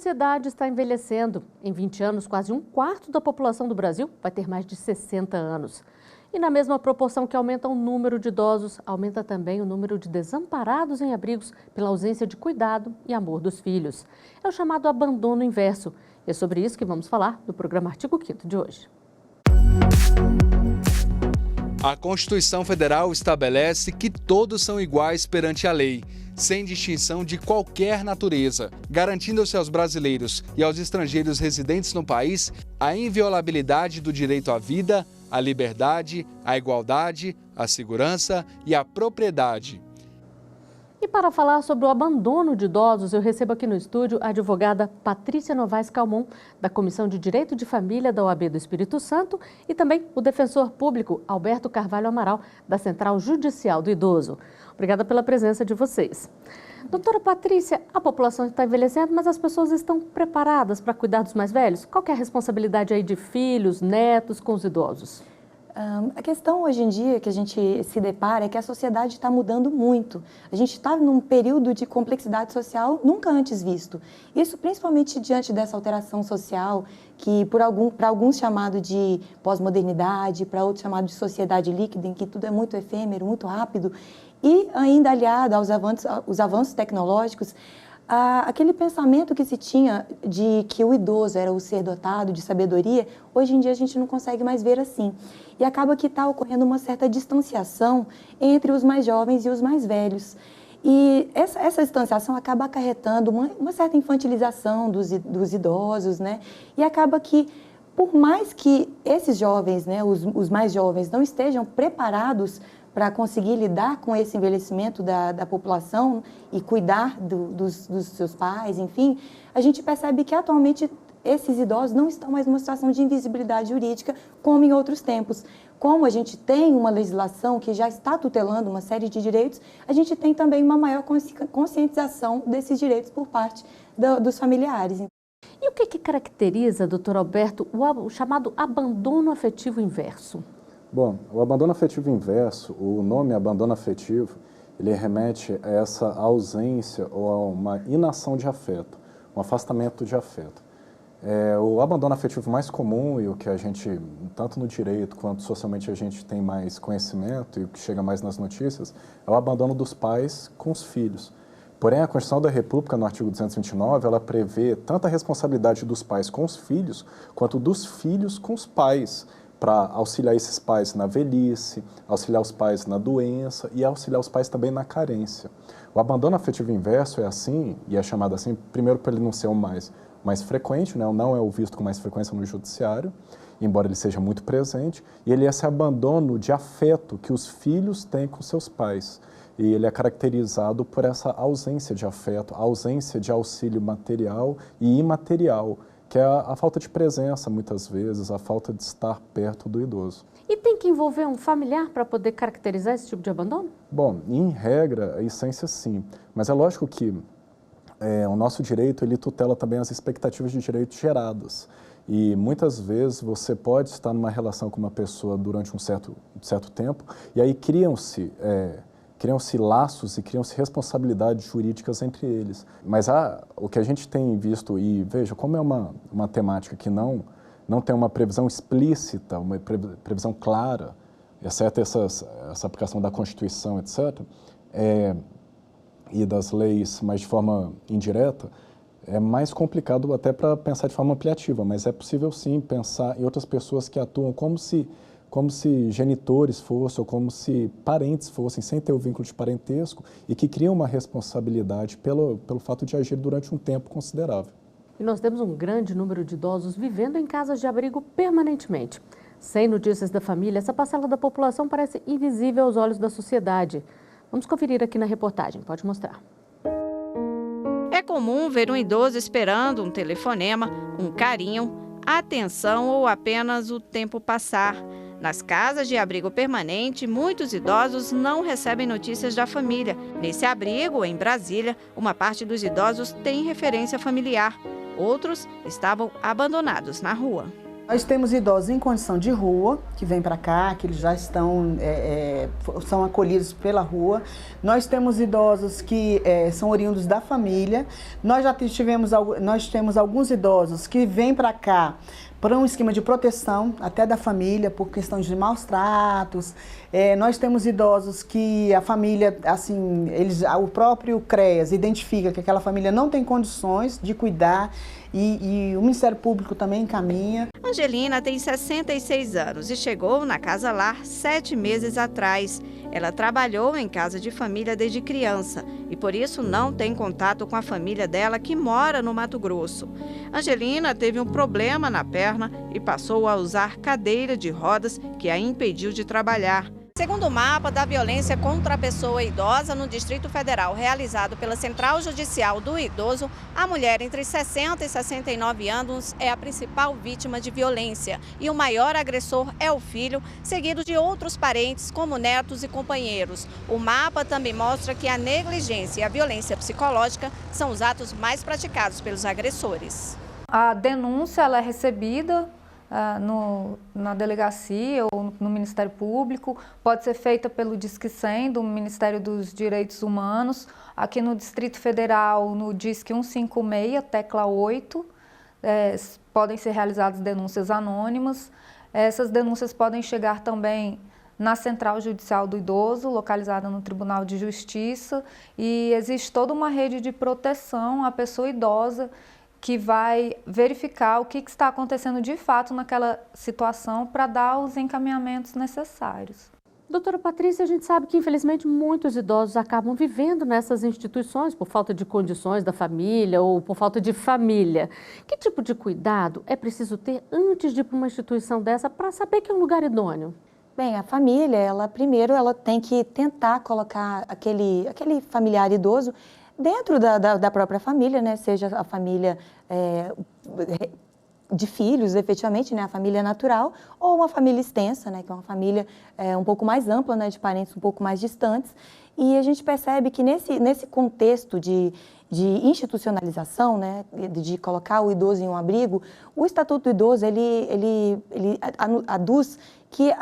sociedade está envelhecendo. Em 20 anos, quase um quarto da população do Brasil vai ter mais de 60 anos. E na mesma proporção que aumenta o número de idosos, aumenta também o número de desamparados em abrigos pela ausência de cuidado e amor dos filhos. É o chamado abandono inverso. E é sobre isso que vamos falar no programa Artigo 5º de hoje. A Constituição Federal estabelece que todos são iguais perante a lei, sem distinção de qualquer natureza, garantindo-se aos brasileiros e aos estrangeiros residentes no país a inviolabilidade do direito à vida, à liberdade, à igualdade, à segurança e à propriedade. E para falar sobre o abandono de idosos, eu recebo aqui no estúdio a advogada Patrícia Novaes Calmon, da Comissão de Direito de Família da OAB do Espírito Santo, e também o defensor público Alberto Carvalho Amaral, da Central Judicial do Idoso. Obrigada pela presença de vocês. Doutora Patrícia, a população está envelhecendo, mas as pessoas estão preparadas para cuidar dos mais velhos? Qual que é a responsabilidade aí de filhos, netos com os idosos? A questão hoje em dia que a gente se depara é que a sociedade está mudando muito. A gente está num período de complexidade social nunca antes visto. Isso principalmente diante dessa alteração social que para alguns chamado de pós-modernidade, para outros chamado de sociedade líquida, em que tudo é muito efêmero, muito rápido, e ainda aliado aos avanços tecnológicos, aquele pensamento que se tinha de que o idoso era o ser dotado de sabedoria, hoje em dia a gente não consegue mais ver assim. E acaba que está ocorrendo uma certa distanciação entre os mais jovens e os mais velhos. E essa distanciação acaba acarretando uma certa infantilização dos idosos, né? E acaba que, por mais que esses jovens, né, os mais jovens, não estejam preparados para conseguir lidar com esse envelhecimento da população e cuidar dos seus pais, enfim, a gente percebe que atualmente esses idosos não estão mais numa situação de invisibilidade jurídica como em outros tempos. Como a gente tem uma legislação que já está tutelando uma série de direitos, a gente tem também uma maior conscientização desses direitos por parte dos familiares. E o que caracteriza, doutor Alberto, o chamado abandono afetivo inverso? Bom, o abandono afetivo inverso, o nome abandono afetivo, ele remete a essa ausência ou a uma inação de afeto, um afastamento de afeto. O abandono afetivo mais comum e o que a gente, tanto no direito quanto socialmente a gente tem mais conhecimento e o que chega mais nas notícias, é o abandono dos pais com os filhos. Porém, a Constituição da República, no artigo 229, ela prevê tanto a responsabilidade dos pais com os filhos, quanto dos filhos com os pais, para auxiliar esses pais na velhice, auxiliar os pais na doença e auxiliar os pais também na carência. O abandono afetivo inverso é assim, e é chamado assim, primeiro por ele não ser o mais frequente, né? Não é o visto com mais frequência no judiciário, embora ele seja muito presente, e ele é esse abandono de afeto que os filhos têm com seus pais. E ele é caracterizado por essa ausência de afeto, ausência de auxílio material e imaterial, que é a falta de presença, muitas vezes, a falta de estar perto do idoso. E tem que envolver um familiar para poder caracterizar esse tipo de abandono? Bom, em regra, a essência sim, mas é lógico que o nosso direito, ele tutela também as expectativas de direito geradas. E muitas vezes você pode estar numa relação com uma pessoa durante um certo tempo, e aí criam-se laços e criam-se responsabilidades jurídicas entre eles. Mas o que a gente tem visto, e veja, como é uma temática que não tem uma previsão explícita, uma previsão clara, exceto essa aplicação da Constituição, etc., e das leis, mas de forma indireta, é mais complicado até para pensar de forma ampliativa, mas é possível sim pensar em outras pessoas que atuam como se genitores fossem ou como se parentes fossem, sem ter o vínculo de parentesco e que criam uma responsabilidade pelo fato de agir durante um tempo considerável. E nós temos um grande número de idosos vivendo em casas de abrigo permanentemente. Sem notícias da família, essa parcela da população parece invisível aos olhos da sociedade. Vamos conferir aqui na reportagem, pode mostrar. É comum ver um idoso esperando um telefonema, um carinho, atenção ou apenas o tempo passar. Nas casas de abrigo permanente, muitos idosos não recebem notícias da família. Nesse abrigo, em Brasília, uma parte dos idosos tem referência familiar. Outros estavam abandonados na rua. Nós temos idosos em condição de rua, que vêm para cá, que eles já estão, são acolhidos pela rua. Nós temos idosos que são oriundos da família. Nós temos alguns idosos que vêm para cá para um esquema de proteção, até da família, por questão de maus tratos. Nós temos idosos que a família, assim, o próprio CREAS identifica que aquela família não tem condições de cuidar e o Ministério Público também encaminha. Angelina tem 66 anos e chegou na Casa Lar 7 meses atrás. Ela trabalhou em casa de família desde criança e por isso não tem contato com a família dela que mora no Mato Grosso. Angelina teve um problema na perna e passou a usar cadeira de rodas que a impediu de trabalhar. Segundo o mapa da violência contra a pessoa idosa no Distrito Federal, realizado pela Central Judicial do Idoso, a mulher entre 60 e 69 anos é a principal vítima de violência e o maior agressor é o filho, seguido de outros parentes como netos e companheiros. O mapa também mostra que a negligência e a violência psicológica são os atos mais praticados pelos agressores. A denúncia ela é recebida na delegacia ou no Ministério Público, pode ser feita pelo Disque 100 do Ministério dos Direitos Humanos, aqui no Distrito Federal no Disque 156, tecla 8, podem ser realizadas denúncias anônimas. Essas denúncias podem chegar também na Central Judicial do Idoso, localizada no Tribunal de Justiça, e existe toda uma rede de proteção à pessoa idosa que vai verificar o que está acontecendo de fato naquela situação para dar os encaminhamentos necessários. Doutora Patrícia, a gente sabe que infelizmente muitos idosos acabam vivendo nessas instituições por falta de condições da família ou por falta de família. Que tipo de cuidado é preciso ter antes de ir para uma instituição dessa para saber que é um lugar idôneo? Bem, a família, primeiro ela tem que tentar colocar aquele familiar idoso dentro da própria família, né? Seja a família de filhos, efetivamente, né? A família natural, ou uma família extensa, né? Que é uma família um pouco mais ampla, né? De parentes um pouco mais distantes. E a gente percebe que nesse contexto de institucionalização, né? De colocar o idoso em um abrigo, o Estatuto do Idoso, ele aduz que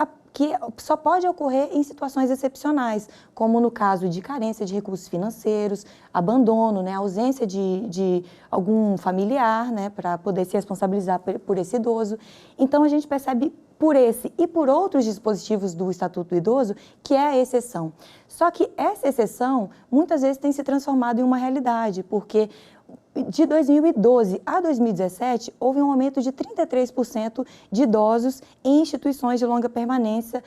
só pode ocorrer em situações excepcionais, como no caso de carência de recursos financeiros, abandono, né, ausência de algum familiar, né, para poder se responsabilizar por esse idoso. Então, a gente percebe por esse e por outros dispositivos do Estatuto do Idoso que é a exceção. Só que essa exceção, muitas vezes, tem se transformado em uma realidade, porque de 2012 a 2017, houve um aumento de 33% de idosos em instituições de longa permanência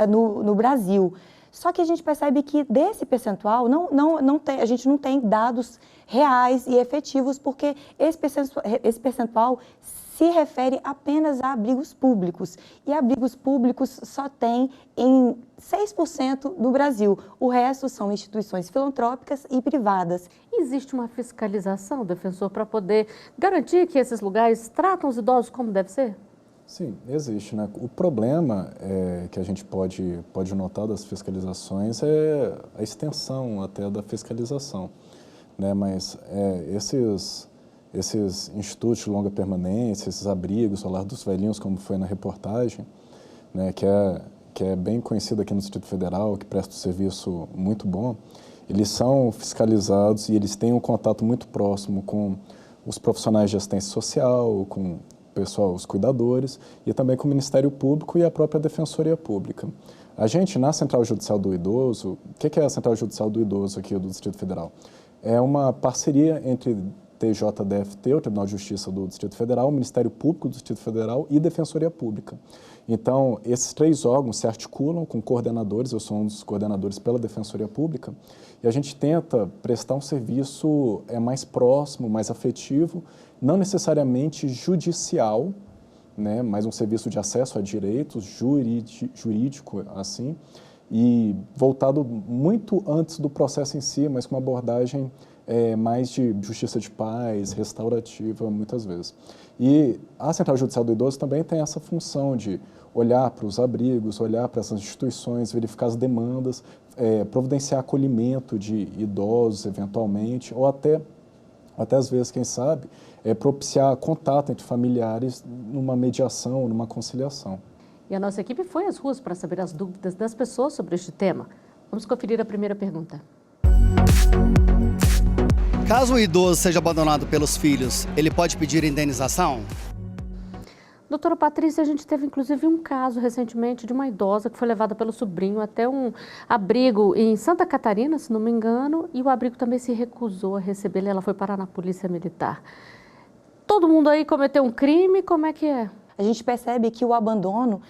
no Brasil. Só que a gente percebe que desse percentual, a gente não tem dados reais e efetivos, porque esse percentual se refere apenas a abrigos públicos. E abrigos públicos só tem em 6% do Brasil. O resto são instituições filantrópicas e privadas. Existe uma fiscalização, defensor, para poder garantir que esses lugares tratam os idosos como deve ser? Sim, existe, né? O problema que a gente pode notar das fiscalizações é a extensão até da fiscalização, né? Mas esses institutos de longa permanência, esses abrigos, o Lar dos Velhinhos, como foi na reportagem, né, que é bem conhecido aqui no Distrito Federal, que presta um serviço muito bom, eles são fiscalizados e eles têm um contato muito próximo com os profissionais de assistência social, com o pessoal, os cuidadores, e também com o Ministério Público e a própria Defensoria Pública. A gente, na Central Judicial do Idoso, o que é a Central Judicial do Idoso aqui do Distrito Federal? É uma parceria entre TJDFT, o Tribunal de Justiça do Distrito Federal, o Ministério Público do Distrito Federal e Defensoria Pública. Então, esses três órgãos se articulam com coordenadores, eu sou um dos coordenadores pela Defensoria Pública, e a gente tenta prestar um serviço mais próximo, mais afetivo, não necessariamente judicial, né, mas um serviço de acesso a direitos, jurídico, assim, e voltado muito antes do processo em si, mas com uma abordagem mais de justiça de paz, restaurativa, muitas vezes. E a Central Judicial do Idoso também tem essa função de olhar para os abrigos, olhar para essas instituições, verificar as demandas, providenciar acolhimento de idosos, eventualmente, ou até até às vezes, quem sabe, propiciar contato entre familiares numa mediação, numa conciliação. E a nossa equipe foi às ruas para saber as dúvidas das pessoas sobre este tema. Vamos conferir a primeira pergunta. Caso o idoso seja abandonado pelos filhos, ele pode pedir indenização? Doutora Patrícia, a gente teve inclusive um caso recentemente de uma idosa que foi levada pelo sobrinho até um abrigo em Santa Catarina, se não me engano, e o abrigo também se recusou a recebê-la. Ela foi parar na Polícia Militar. Todo mundo aí cometeu um crime, como é que é? A gente percebe que o abandono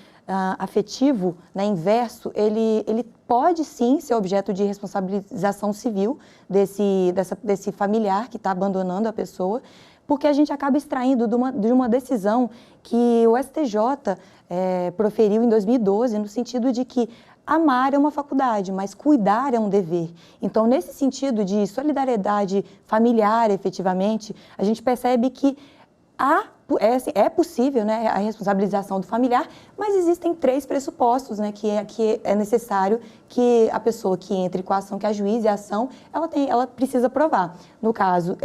afetivo, né, inverso, ele pode sim ser objeto de responsabilização civil desse familiar que está abandonando a pessoa, porque a gente acaba extraindo de uma decisão que o STJ proferiu em 2012, no sentido de que amar é uma faculdade, mas cuidar é um dever. Então, nesse sentido de solidariedade familiar, efetivamente, a gente percebe que é possível, né, a responsabilização do familiar, mas existem 3 pressupostos, né, que é necessário que a pessoa que entre com a ação, que ajuize a ação, ela precisa provar. No caso,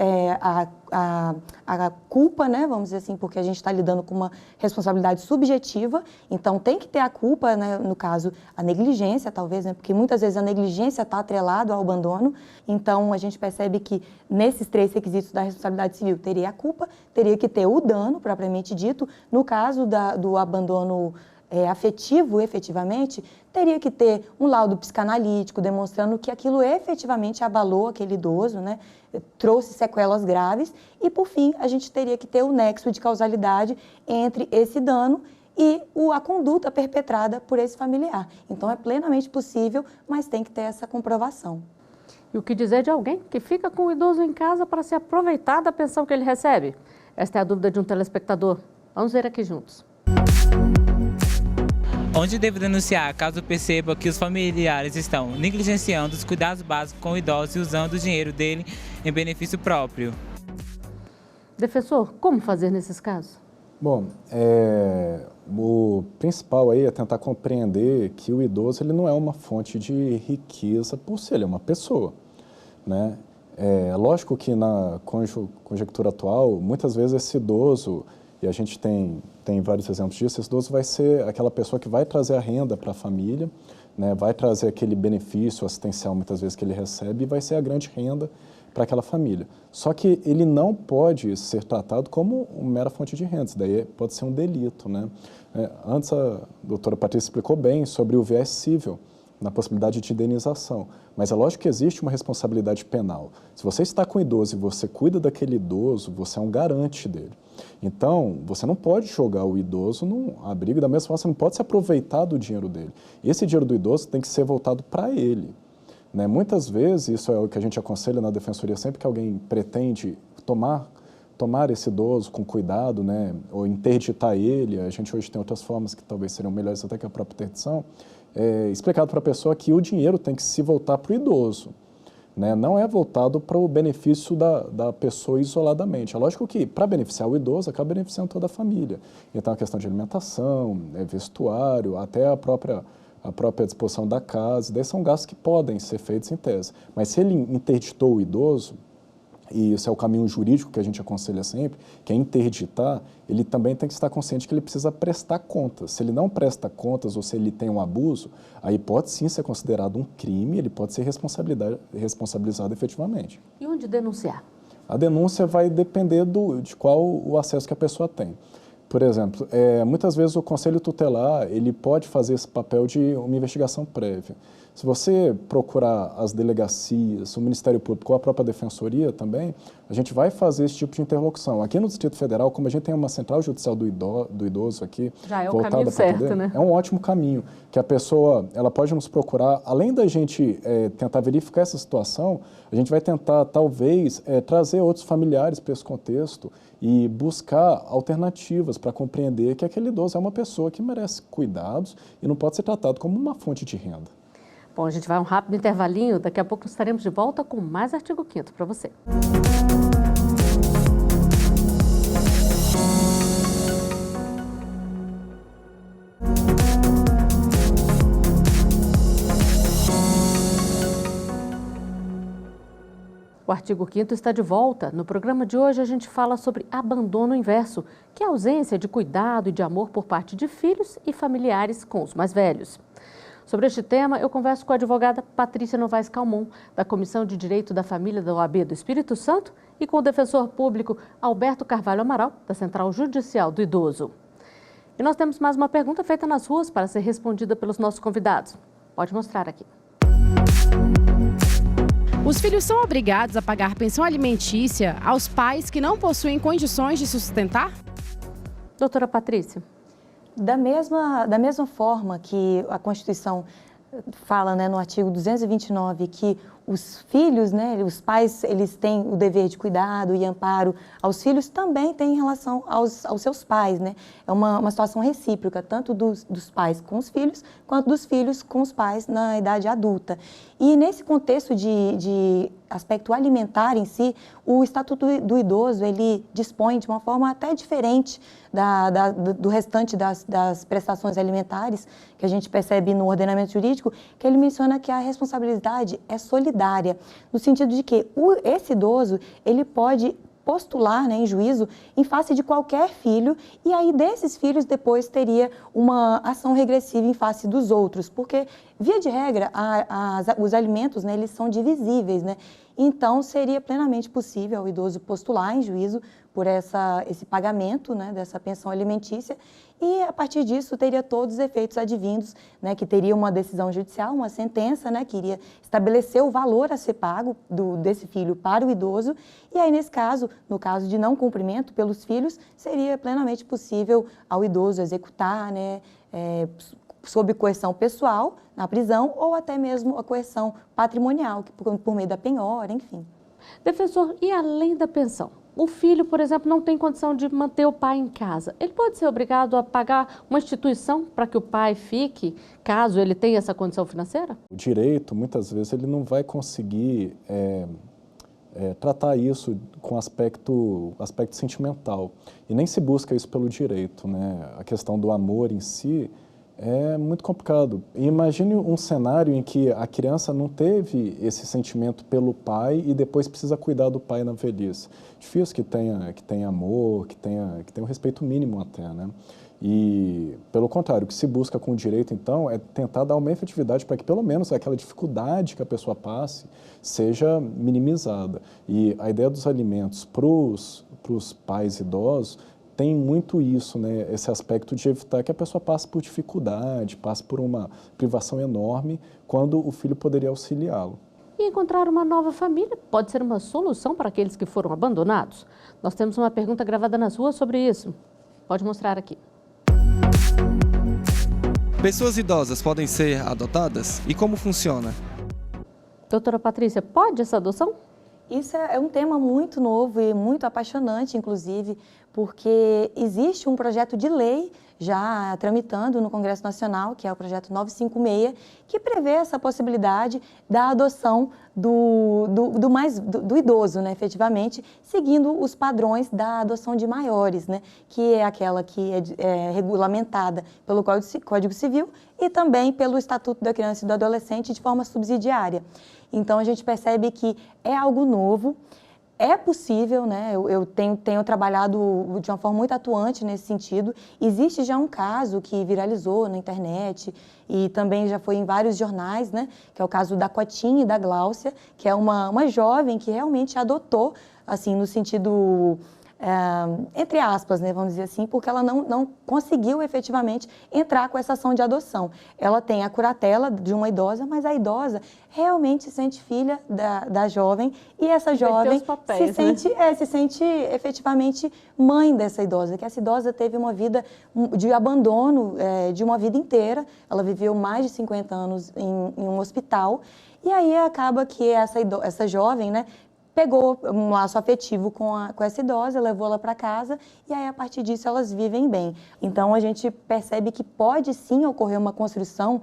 a culpa, né, vamos dizer assim, porque a gente está lidando com uma responsabilidade subjetiva, então tem que ter a culpa, né, no caso, a negligência, talvez, né, porque muitas vezes a negligência está atrelada ao abandono, então a gente percebe que nesses 3 requisitos da responsabilidade civil teria a culpa, teria que ter o dano, propriamente dito. No caso do abandono afetivo, efetivamente, teria que ter um laudo psicanalítico demonstrando que aquilo efetivamente abalou aquele idoso, né, trouxe sequelas graves e, por fim, a gente teria que ter o nexo de causalidade entre esse dano e a conduta perpetrada por esse familiar. Então, é plenamente possível, mas tem que ter essa comprovação. E o que dizer de alguém que fica com o idoso em casa para se aproveitar da pensão que ele recebe? Esta é a dúvida de um telespectador. Vamos ver aqui juntos. Onde devo denunciar caso perceba que os familiares estão negligenciando os cuidados básicos com o idoso e usando o dinheiro dele em benefício próprio? Defensor, como fazer nesses casos? Bom, o principal aí é tentar compreender que o idoso ele não é uma fonte de riqueza por si, ele é uma pessoa, né? Lógico que na conjectura atual, muitas vezes esse idoso, e a gente tem vários exemplos disso, esse idoso vai ser aquela pessoa que vai trazer a renda para a família, né, vai trazer aquele benefício assistencial muitas vezes que ele recebe e vai ser a grande renda para aquela família. Só que ele não pode ser tratado como uma mera fonte de renda, isso daí pode ser um delito, né? Antes a doutora Patrícia explicou bem sobre o viés civil, na possibilidade de indenização. Mas é lógico que existe uma responsabilidade penal. Se você está com o idoso e você cuida daquele idoso, você é um garante dele. Então, você não pode jogar o idoso num abrigo, da mesma forma você não pode se aproveitar do dinheiro dele. Esse dinheiro do idoso tem que ser voltado para ele, né? Muitas vezes, isso é o que a gente aconselha na defensoria, sempre que alguém pretende tomar esse idoso com cuidado, né, ou interditar ele, a gente hoje tem outras formas que talvez seriam melhores até que a própria interdição, explicado para a pessoa que o dinheiro tem que se voltar para o idoso, né? Não é voltado para o benefício da pessoa isoladamente. É lógico que, para beneficiar o idoso, acaba beneficiando toda a família. Então, a questão de alimentação, vestuário, até a própria disposição da casa, daí são gastos que podem ser feitos em tese. Mas se ele interditou o idoso, e esse é o caminho jurídico que a gente aconselha sempre, que é interditar, ele também tem que estar consciente que ele precisa prestar contas. Se ele não presta contas ou se ele tem um abuso, aí pode sim ser considerado um crime, ele pode ser responsabilizado efetivamente. E onde denunciar? A denúncia vai depender de qual o acesso que a pessoa tem. Por exemplo, muitas vezes o Conselho Tutelar ele pode fazer esse papel de uma investigação prévia. Se você procurar as delegacias, o Ministério Público ou a própria Defensoria também, a gente vai fazer esse tipo de interlocução. Aqui no Distrito Federal, como a gente tem uma central judicial do idoso aqui, já é o caminho certo, né? É um ótimo caminho, que a pessoa ela pode nos procurar. Além da gente tentar verificar essa situação, a gente vai tentar, talvez, trazer outros familiares para esse contexto e buscar alternativas para compreender que aquele idoso é uma pessoa que merece cuidados e não pode ser tratado como uma fonte de renda. Bom, a gente vai a um rápido intervalinho, daqui a pouco estaremos de volta com mais Artigo 5º para você. O artigo 5º está de volta. No programa de hoje a gente fala sobre abandono inverso, que é a ausência de cuidado e de amor por parte de filhos e familiares com os mais velhos. Sobre este tema, eu converso com a advogada Patrícia Novaes Calmon, da Comissão de Direito da Família da OAB do Espírito Santo, e com o defensor público Alberto Carvalho Amaral, da Central Judicial do Idoso. E nós temos mais uma pergunta feita nas ruas para ser respondida pelos nossos convidados. Pode mostrar aqui. Os filhos são obrigados a pagar pensão alimentícia aos pais que não possuem condições de sustentar? Doutora Patrícia. Da mesma forma que a Constituição fala, né, no artigo 229, que os filhos, né, os pais, eles têm o dever de cuidado e amparo aos filhos, também tem em relação aos seus pais, né? É uma situação recíproca, tanto dos pais com os filhos, quanto dos filhos com os pais na idade adulta. E nesse contexto de aspecto alimentar em si, o Estatuto do Idoso, ele dispõe de uma forma até diferente do restante das prestações alimentares, que a gente percebe no ordenamento jurídico, que ele menciona que a responsabilidade é solidária, no sentido de que esse idoso, ele pode postular, né, em juízo em face de qualquer filho, e aí desses filhos depois teria uma ação regressiva em face dos outros, porque, via de regra, os alimentos, né, eles são divisíveis, né? Então, seria plenamente possível o idoso postular em juízo por esse pagamento, né, dessa pensão alimentícia, e a partir disso teria todos os efeitos advindos, né, que teria uma decisão judicial, uma sentença, né, que iria estabelecer o valor a ser pago desse filho para o idoso, e aí nesse caso, no caso de não cumprimento pelos filhos, seria plenamente possível ao idoso executar, né, sob coerção pessoal na prisão ou até mesmo a coerção patrimonial, por meio da penhora, enfim. Defensor, e além da pensão? O filho, por exemplo, não tem condição de manter o pai em casa. Ele pode ser obrigado a pagar uma instituição para que o pai fique, caso ele tenha essa condição financeira? O direito, muitas vezes, ele não vai conseguir tratar isso com aspecto sentimental. E nem se busca isso pelo direito, né? A questão do amor em si é muito complicado. E imagine um cenário em que a criança não teve esse sentimento pelo pai e depois precisa cuidar do pai na velhice. Difícil que tenha amor, que tenha um respeito mínimo até, né? E, pelo contrário, o que se busca com o direito, então, é tentar dar uma efetividade para que, pelo menos, aquela dificuldade que a pessoa passe seja minimizada. E a ideia dos alimentos para os pais idosos tem muito isso, né? Esse aspecto de evitar que a pessoa passe por dificuldade, passe por uma privação enorme, quando o filho poderia auxiliá-lo. E encontrar uma nova família pode ser uma solução para aqueles que foram abandonados? Nós temos uma pergunta gravada nas ruas sobre isso. Pode mostrar aqui. Pessoas idosas podem ser adotadas? E como funciona? Doutora Patrícia, pode essa adoção? Isso é um tema muito novo e muito apaixonante, inclusive, porque existe um projeto de lei já tramitando no Congresso Nacional, que é o projeto 956, que prevê essa possibilidade da adoção do idoso, né, efetivamente, seguindo os padrões da adoção de maiores, né, que é aquela que é regulamentada pelo Código Civil e também pelo Estatuto da Criança e do Adolescente de forma subsidiária. Então, a gente percebe que é algo novo, é possível, né? Eu tenho trabalhado de uma forma muito atuante nesse sentido. Existe já um caso que viralizou na internet e também já foi em vários jornais, né? Que é o caso da Cotinha e da Gláucia, que é uma jovem que realmente adotou, assim, no sentido... entre aspas, né, vamos dizer assim, porque ela não conseguiu efetivamente entrar com essa ação de adoção. Ela tem a curatela de uma idosa, mas a idosa realmente se sente filha da jovem e essa jovem se sente efetivamente mãe dessa idosa, que essa idosa teve uma vida de abandono de uma vida inteira, ela viveu mais de 50 anos em um hospital e aí acaba que essa jovem, né, pegou um laço afetivo com essa idosa, levou ela para casa e aí, a partir disso, elas vivem bem. Então, a gente percebe que pode sim ocorrer uma construção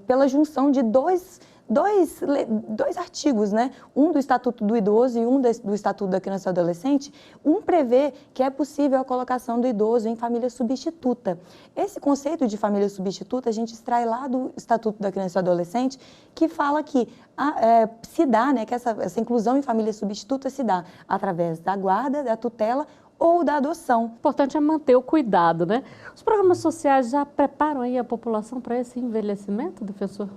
pela junção de dois dois artigos, né? Um do Estatuto do Idoso e um do Estatuto da Criança e do Adolescente. Um prevê que é possível a colocação do idoso em família substituta. Esse conceito de família substituta a gente extrai lá do Estatuto da Criança e do Adolescente, que fala que se dá, né, que essa inclusão em família substituta se dá através da guarda, da tutela ou da adoção. O importante é manter o cuidado, né? Os programas sociais já preparam aí a população para esse envelhecimento, defensor?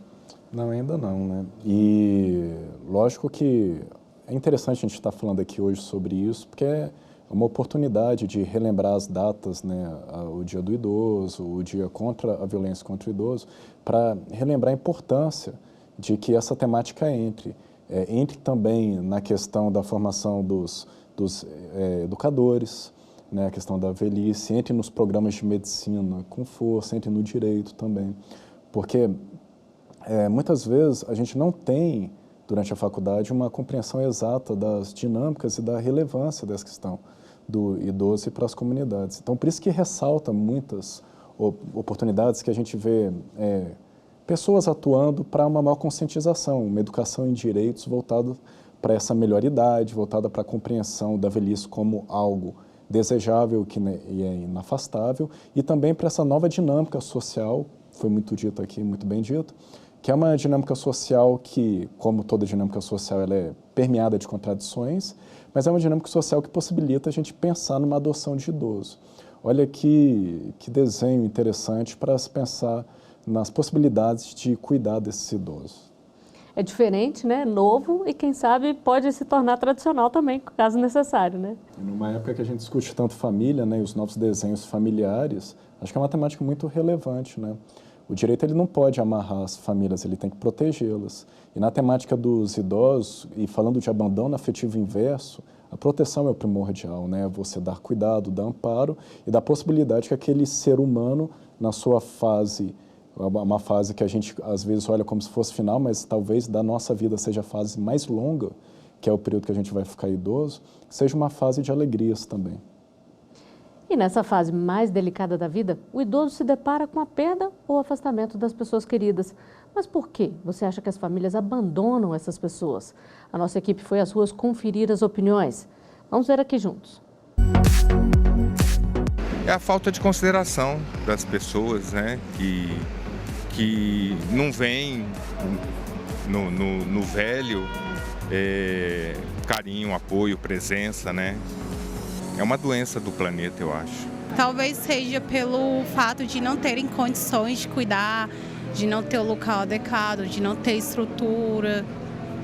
Não, ainda não, né? E lógico que é interessante a gente estar falando aqui hoje sobre isso, porque é uma oportunidade de relembrar as datas, né? O Dia do Idoso, o Dia contra a Violência contra o Idoso, para relembrar a importância de que essa temática entre também na questão da formação dos educadores, né, a questão da velhice, entre nos programas de medicina com força, entre no direito também, porque muitas vezes a gente não tem, durante a faculdade, uma compreensão exata das dinâmicas e da relevância dessa questão do idoso e para as comunidades. Então, por isso que ressalta muitas oportunidades que a gente vê pessoas atuando para uma maior conscientização, uma educação em direitos voltada para essa melhor idade, voltada para a compreensão da velhice como algo desejável e é inafastável, e também para essa nova dinâmica social, foi muito dito aqui, muito bem dito, que é uma dinâmica social que, como toda dinâmica social, ela é permeada de contradições, mas é uma dinâmica social que possibilita a gente pensar numa adoção de idoso. Olha que desenho interessante para se pensar nas possibilidades de cuidar desses idosos. É diferente, né? Novo e, quem sabe, pode se tornar tradicional também, caso necessário, né? E numa época que a gente discute tanto família, né, e os novos desenhos familiares, acho que é uma temática muito relevante, né? O direito ele não pode amarrar as famílias, ele tem que protegê-las. E na temática dos idosos, e falando de abandono afetivo inverso, a proteção é o primordial, né? Você dar cuidado, dar amparo e dar possibilidade que aquele ser humano, na sua fase, uma fase que a gente às vezes olha como se fosse final, mas talvez da nossa vida seja a fase mais longa, que é o período que a gente vai ficar idoso, seja uma fase de alegrias também. E nessa fase mais delicada da vida, o idoso se depara com a perda ou afastamento das pessoas queridas. Mas por que você acha que as famílias abandonam essas pessoas? A nossa equipe foi às ruas conferir as opiniões. Vamos ver aqui juntos. É a falta de consideração das pessoas, né, que não veem no velho carinho, apoio, presença, né? É uma doença do planeta, eu acho. Talvez seja pelo fato de não terem condições de cuidar, de não ter o local adequado, de não ter estrutura,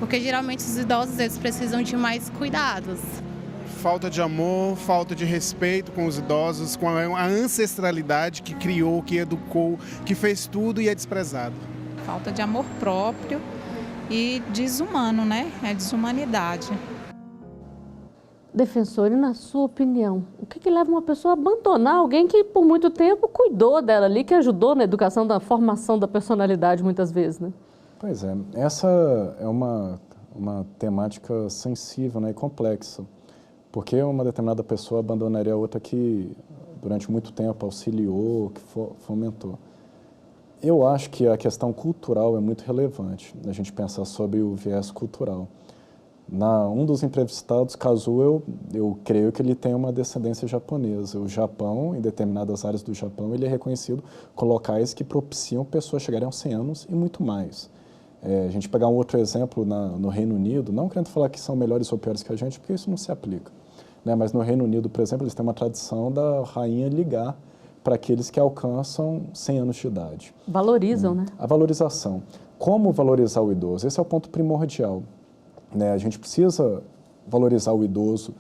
porque geralmente os idosos eles precisam de mais cuidados. Falta de amor, falta de respeito com os idosos, com a ancestralidade que criou, que educou, que fez tudo e é desprezado. Falta de amor próprio e desumano, né? É desumanidade. Defensor, e na sua opinião, o que leva uma pessoa a abandonar alguém que por muito tempo cuidou dela ali, que ajudou na educação, da formação da personalidade muitas vezes, né? Pois é, essa é uma temática sensível, né, e complexa, porque uma determinada pessoa abandonaria outra que durante muito tempo auxiliou, que fomentou. Eu acho que a questão cultural é muito relevante, a gente pensar sobre o viés cultural. Um dos entrevistados, Kazuo, eu creio que ele tem uma descendência japonesa. O Japão, em determinadas áreas do Japão, ele é reconhecido com locais que propiciam pessoas chegarem aos 100 anos e muito mais. A gente pegar um outro exemplo no Reino Unido, não querendo falar que são melhores ou piores que a gente, porque isso não se aplica, né? Mas no Reino Unido, por exemplo, eles têm uma tradição da rainha ligar para aqueles que alcançam 100 anos de idade. Valorizam, né? A valorização. Como valorizar o idoso? Esse é o ponto primordial. Né, a gente precisa valorizar o idoso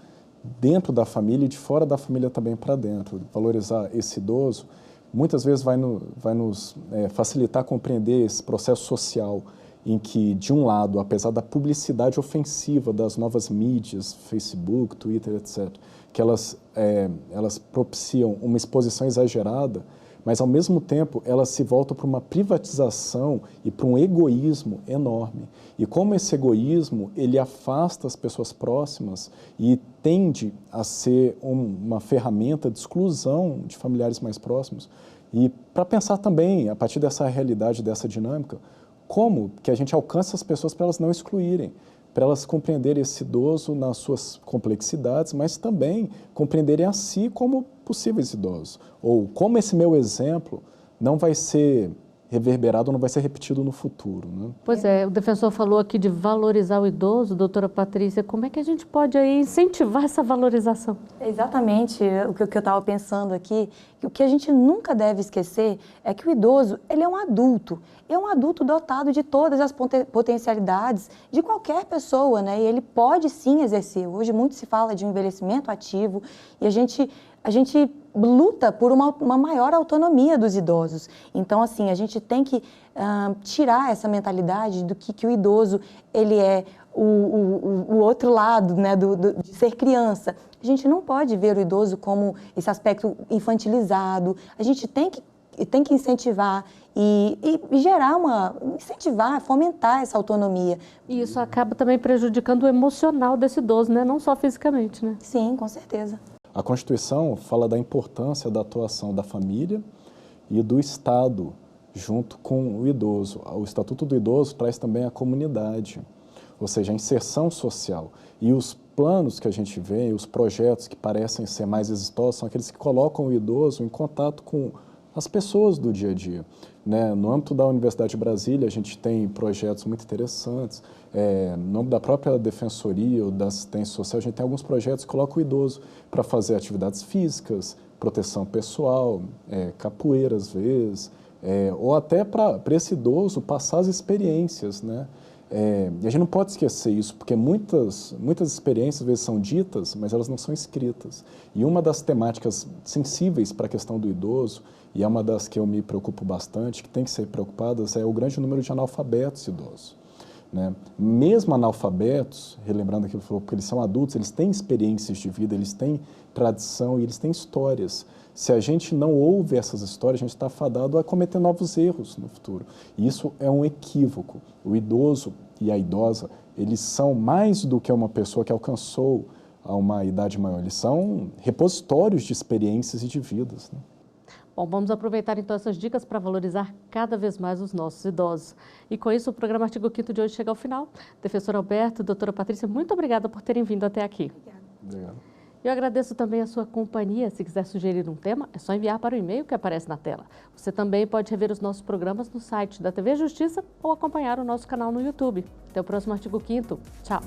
dentro da família e de fora da família também para dentro. Valorizar esse idoso muitas vezes vai nos facilitar compreender esse processo social em que, de um lado, apesar da publicidade ofensiva das novas mídias, Facebook, Twitter, etc., que elas propiciam uma exposição exagerada, mas, ao mesmo tempo, elas se voltam para uma privatização e para um egoísmo enorme. E como esse egoísmo, ele afasta as pessoas próximas e tende a ser uma ferramenta de exclusão de familiares mais próximos. E para pensar também, a partir dessa realidade, dessa dinâmica, como que a gente alcança as pessoas para elas não excluírem, para elas compreenderem esse idoso nas suas complexidades, mas também compreenderem a si como possíveis idosos, ou como esse meu exemplo não vai ser reverberado, não vai ser repetido no futuro, né? Pois é, o defensor falou aqui de valorizar o idoso, doutora Patrícia, como é que a gente pode aí incentivar essa valorização? É exatamente o que eu estava pensando aqui, que o que a gente nunca deve esquecer é que o idoso, ele é um adulto dotado de todas as potencialidades de qualquer pessoa, né? E ele pode sim exercer. Hoje muito se fala de um envelhecimento ativo e a gente luta por uma maior autonomia dos idosos. Então, assim, a gente tem que tirar essa mentalidade do que o idoso, ele é o outro lado, né, de ser criança. A gente não pode ver o idoso como esse aspecto infantilizado. A gente tem que incentivar e incentivar, fomentar essa autonomia. E isso acaba também prejudicando o emocional desse idoso, né? Não só fisicamente, né? Sim, com certeza. A Constituição fala da importância da atuação da família e do Estado junto com o idoso. O Estatuto do Idoso traz também a comunidade, ou seja, a inserção social. E os planos que a gente vê, os projetos que parecem ser mais exitosos, são aqueles que colocam o idoso em contato com as pessoas do dia a dia, né? No âmbito da Universidade de Brasília, a gente tem projetos muito interessantes. No âmbito da própria Defensoria ou da Assistência Social, a gente tem alguns projetos que colocam o idoso para fazer atividades físicas, proteção pessoal, capoeira às vezes, ou até para esse idoso passar as experiências, né? E a gente não pode esquecer isso, porque muitas experiências às vezes são ditas, mas elas não são escritas. E uma das temáticas sensíveis para a questão do idoso, e é uma das que eu me preocupo bastante, que tem que ser preocupadas, é o grande número de analfabetos idosos, né? Mesmo analfabetos, relembrando aquilo que falou, porque eles são adultos, eles têm experiências de vida, eles têm tradição e eles têm histórias. Se a gente não ouve essas histórias, a gente está fadado a cometer novos erros no futuro. E isso é um equívoco. O idoso e a idosa, eles são mais do que uma pessoa que alcançou a uma idade maior. Eles são repositórios de experiências e de vidas, né? Bom, vamos aproveitar então essas dicas para valorizar cada vez mais os nossos idosos. E com isso, o programa Artigo 5º de hoje chega ao final. Defensor Alberto, doutora Patrícia, muito obrigada por terem vindo até aqui. Obrigado. Eu agradeço também a sua companhia. Se quiser sugerir um tema, é só enviar para o e-mail que aparece na tela. Você também pode rever os nossos programas no site da TV Justiça ou acompanhar o nosso canal no YouTube. Até o próximo Artigo 5º. Tchau!